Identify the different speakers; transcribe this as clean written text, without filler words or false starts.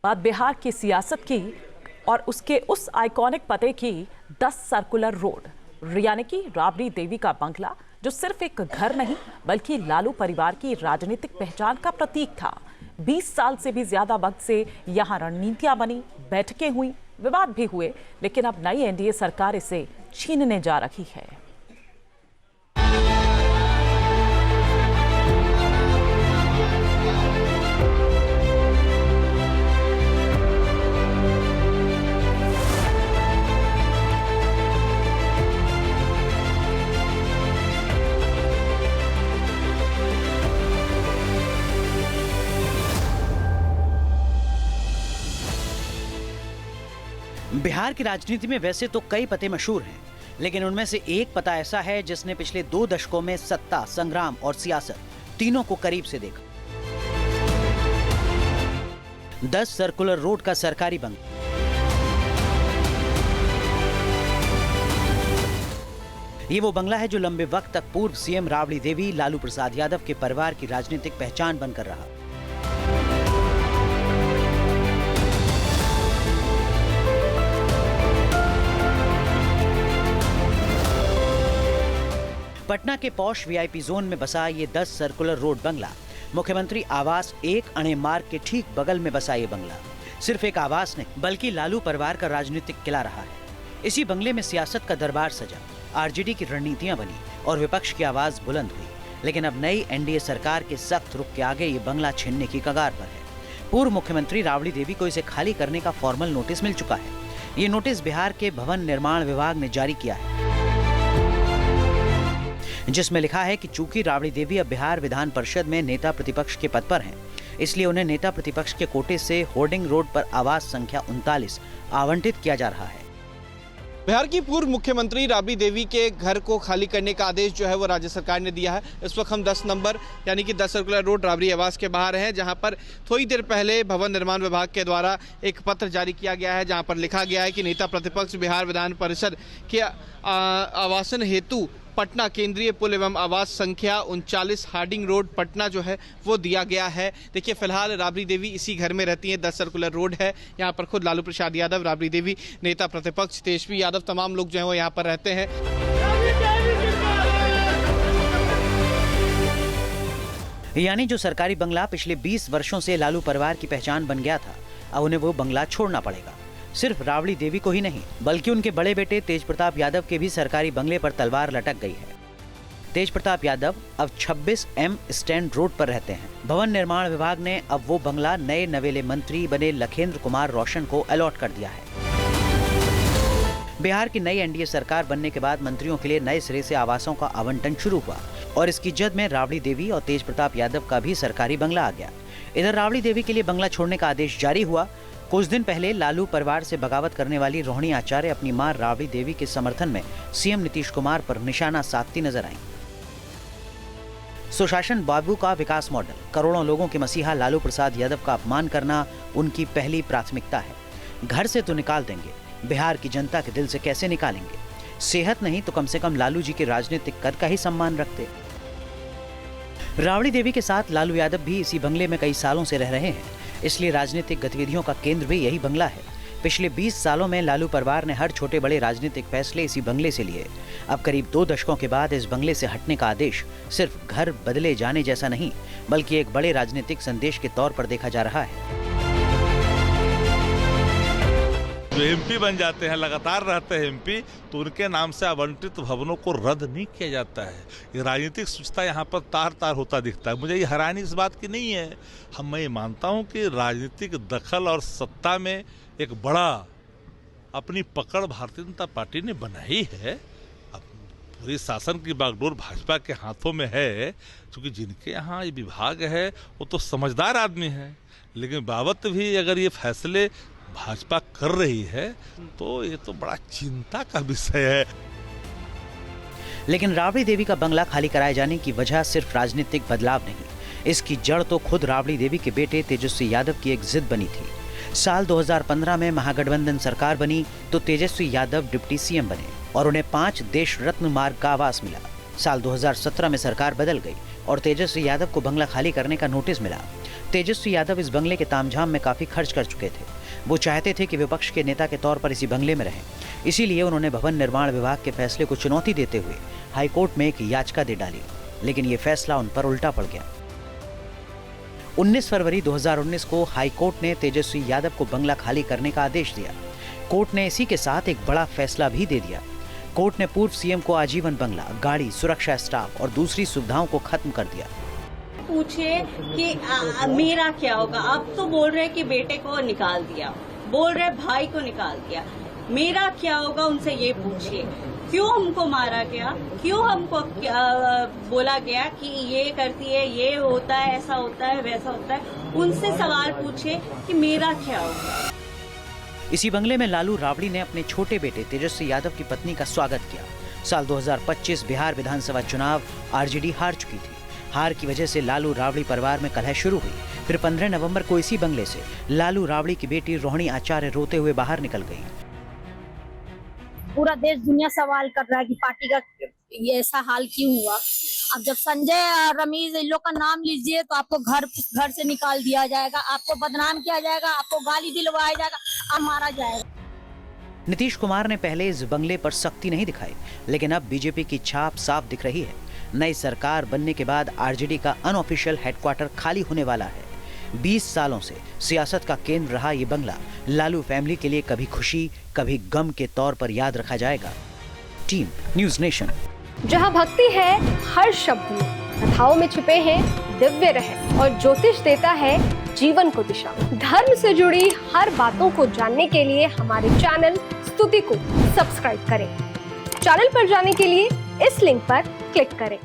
Speaker 1: बात बिहार की सियासत की और उसके उस आइकॉनिक पते की 10 सर्कुलर रोड यानी कि राबड़ी देवी का बंगला, जो सिर्फ एक घर नहीं बल्कि लालू परिवार की राजनीतिक पहचान का प्रतीक था। 20 साल से भी ज्यादा वक्त से यहाँ रणनीतियां बनी, बैठकें हुई, विवाद भी हुए, लेकिन अब नई एनडीए सरकार इसे छीनने जा रही है।
Speaker 2: बिहार की राजनीति में वैसे तो कई पते मशहूर हैं, लेकिन उनमें से एक पता ऐसा है जिसने पिछले 2 दशकों में सत्ता, संग्राम और सियासत तीनों को करीब से देखा। 10 सर्कुलर रोड का सरकारी बंगला। ये वो बंगला है जो लंबे वक्त तक पूर्व सीएम राबड़ी देवी, लालू प्रसाद यादव के परिवार की राजनीतिक पहचान बनकर रहा। पटना के पॉश वीआईपी जोन में बसा ये 10 सर्कुलर रोड बंगला मुख्यमंत्री आवास 1 अणे मार्ग के ठीक बगल में बसा ये बंगला सिर्फ एक आवास नहीं बल्कि लालू परिवार का राजनीतिक किला रहा है। इसी बंगले में सियासत का दरबार सजा, आरजेडी की रणनीतियां बनी और विपक्ष की आवाज बुलंद हुई। लेकिन अब नई एनडीए सरकार के सख्त रुख के आगे ये बंगला छीनने की कगार पर है। पूर्व मुख्यमंत्री राबड़ी देवी को इसे खाली करने का फॉर्मल नोटिस मिल चुका है। ये नोटिस बिहार के भवन निर्माण विभाग ने जारी किया है, जिसमें लिखा है कि चूंकि राबड़ी देवी अब बिहार विधान परिषद में नेता प्रतिपक्ष के पद पर हैं, इसलिए उन्हें नेता प्रतिपक्ष के कोटे से होर्डिंग रोड पर आवास संख्या 39 आवंटित किया जा रहा है।
Speaker 3: बिहार की पूर्व मुख्यमंत्री राबड़ी देवी के घर को खाली करने का आदेश जो है वो राज्य सरकार ने दिया है। इस वक्त हम 10 नंबर यानी कि 10 सर्कुलर रोड राबड़ी आवास के बाहर हैं, जहां पर थोड़ी देर पहले भवन निर्माण विभाग के द्वारा एक पत्र जारी किया गया है, जहां पर लिखा गया है कि नेता प्रतिपक्ष बिहार विधान परिषद के आवासन हेतु पटना केंद्रीय पुल एवं आवास संख्या 39 हार्डिंग रोड पटना जो है वो दिया गया है। देखिए, फिलहाल राबड़ी देवी इसी घर में रहती हैं। 10 सर्कुलर रोड है, यहाँ पर खुद लालू प्रसाद यादव, राबड़ी देवी, नेता प्रतिपक्ष तेजस्वी यादव, तमाम लोग जो है वो यहाँ पर रहते हैं।
Speaker 2: यानी जो सरकारी बंगला पिछले 20 वर्षों से लालू परिवार की पहचान बन गया था, अब उन्हें वो बंगला छोड़ना पड़ेगा। सिर्फ राबड़ी देवी को ही नहीं बल्कि उनके बड़े बेटे तेज प्रताप यादव के भी सरकारी बंगले पर तलवार लटक गई है। तेज प्रताप यादव अब 26M स्टैंड रोड पर रहते हैं। भवन निर्माण विभाग ने अब वो बंगला नए नवेले मंत्री बने लखेंद्र कुमार रोशन को अलॉट कर दिया है। बिहार की नई एनडीए सरकार बनने के बाद मंत्रियों के लिए नए सिरे से आवासों का आवंटन शुरू हुआ और इसकी जद में राबड़ी देवी और तेज प्रताप यादव का भी सरकारी बंगला आ गया। इधर राबड़ी देवी के लिए बंगला छोड़ने का आदेश जारी हुआ। कुछ दिन पहले लालू परिवार से बगावत करने वाली रोहिणी आचार्य अपनी मां राबड़ी देवी के समर्थन में सीएम नीतीश कुमार पर निशाना साधती नजर आईं। सुशासन बाबू का विकास मॉडल, करोड़ों लोगों के मसीहा लालू प्रसाद यादव का अपमान करना उनकी पहली प्राथमिकता है। घर से तो निकाल देंगे, बिहार की जनता के दिल से कैसे निकालेंगे? सेहत नहीं तो कम से कम लालू जी के राजनीतिक कद का ही सम्मान रखते। राबड़ी देवी के साथ लालू यादव भी इसी बंगले में कई सालों से रह रहे हैं, इसलिए राजनीतिक गतिविधियों का केंद्र भी यही बंगला है। पिछले 20 सालों में लालू परिवार ने हर छोटे बड़े राजनीतिक फैसले इसी बंगले से लिए। अब करीब 2 दशकों के बाद इस बंगले से हटने का आदेश सिर्फ घर बदले जाने जैसा नहीं बल्कि एक बड़े राजनीतिक संदेश के तौर पर देखा जा रहा है।
Speaker 4: जो एमपी बन जाते हैं, लगातार रहते हैं एमपी, तो उनके नाम से आवंटित भवनों को रद्द नहीं किया जाता है। ये राजनीतिक सुस्ता यहाँ पर तार तार होता दिखता है। मुझे ये हैरानी इस बात की नहीं है। मैं ये मानता हूँ कि राजनीतिक दखल और सत्ता में एक बड़ा अपनी पकड़ भारतीय जनता पार्टी ने बनाई है। अब पूरी शासन की बागडोर भाजपा के हाथों में है, क्योंकि जिनके यहाँ ये विभाग है वो तो समझदार आदमी है, लेकिन बावत भी अगर ये फैसले भाजपा कर रही है तो ये तो बड़ा चिंता का विषय है।
Speaker 2: लेकिन राबड़ी देवी का बंगला खाली कराए जाने की वजह सिर्फ राजनीतिक बदलाव नहीं, इसकी जड़ तो खुद राबड़ी देवी के बेटे तेजस्वी यादव की एक जिद बनी थी। साल 2015 में महागठबंधन सरकार बनी तो तेजस्वी यादव डिप्टी सीएम बने और उन्हें 5 देश रत्न मार्ग का आवास मिला। साल 2017 में सरकार बदल गई और तेजस्वी यादव को बंगला खाली करने का नोटिस मिला। तेजस्वी यादव इस बंगले के तामझाम में काफी खर्च कर चुके थे। वो चाहते थे कि विपक्ष के नेता के तौर पर इसी बंगले में रहें। इसीलिए उन्होंने भवन निर्माण विभाग के फैसले को चुनौती देते हुए हाईकोर्ट में एक याचिका दे डाली, लेकिन ये फैसला उन पर उल्टा पड़ गया। 19 फरवरी 2019 को हाईकोर्ट ने तेजस्वी यादव को बंगला खाली करने का आदेश दिया। कोर्ट ने इसी के साथ एक बड़ा फैसला भी दे दिया। कोर्ट ने पूर्व सीएम को आजीवन बंगला, गाड़ी, सुरक्षा स्टाफ और दूसरी सुविधाओं को खत्म कर दिया।
Speaker 5: पूछे कि मेरा क्या होगा। अब तो बोल रहे कि बेटे को निकाल दिया, बोल रहे भाई को निकाल दिया, मेरा क्या होगा उनसे ये पूछिए। क्यों हमको मारा गया, क्यों हमको बोला गया कि ये करती है, ये होता है, ऐसा होता है, वैसा होता है, उनसे सवाल पूछे कि मेरा क्या होगा।
Speaker 2: इसी बंगले में लालू राबड़ी ने अपने छोटे बेटे तेजस्वी यादव की पत्नी का स्वागत किया। साल 2025 बिहार विधानसभा चुनाव आरजेडी हार चुकी थी। हार की वजह से लालू राबड़ी परिवार में कलह शुरू हुई। फिर 15 नवंबर को इसी बंगले से लालू राबड़ी की बेटी रोहिणी आचार्य रोते हुए बाहर निकल गई।
Speaker 6: पूरा देश दुनिया सवाल कर रहा है कि पार्टी का ये ऐसा हाल क्यों हुआ। अब जब संजय रमीज इन लोग का नाम लीजिए तो आपको घर से निकाल दिया जाएगा, आपको बदनाम किया जाएगा, आपको गाली दिलवाया जाएगा, आप मारा जाएगा।
Speaker 2: नीतीश कुमार ने पहले इस बंगले पर सख्ती नहीं दिखाई, लेकिन अब बीजेपी की छाप साफ दिख रही है। नई सरकार बनने के बाद आरजेडी का अनऑफिशियल हेडक्वार्टर खाली होने वाला है। 20 सालों से सियासत का केंद्र रहा ये बंगला लालू फैमिली के लिए कभी खुशी कभी गम के तौर पर याद रखा जाएगा। Team news nation.
Speaker 7: जहां भक्ति है हर शब्द में, कथाओं में छुपे हैं दिव्य रहस्य और ज्योतिष देता है जीवन को दिशा। धर्म से जुड़ी हर बातों को जानने के लिए हमारे चैनल स्तुति को सब्सक्राइब करें। चैनल पर जाने के लिए इस लिंक पर क्लिक करें।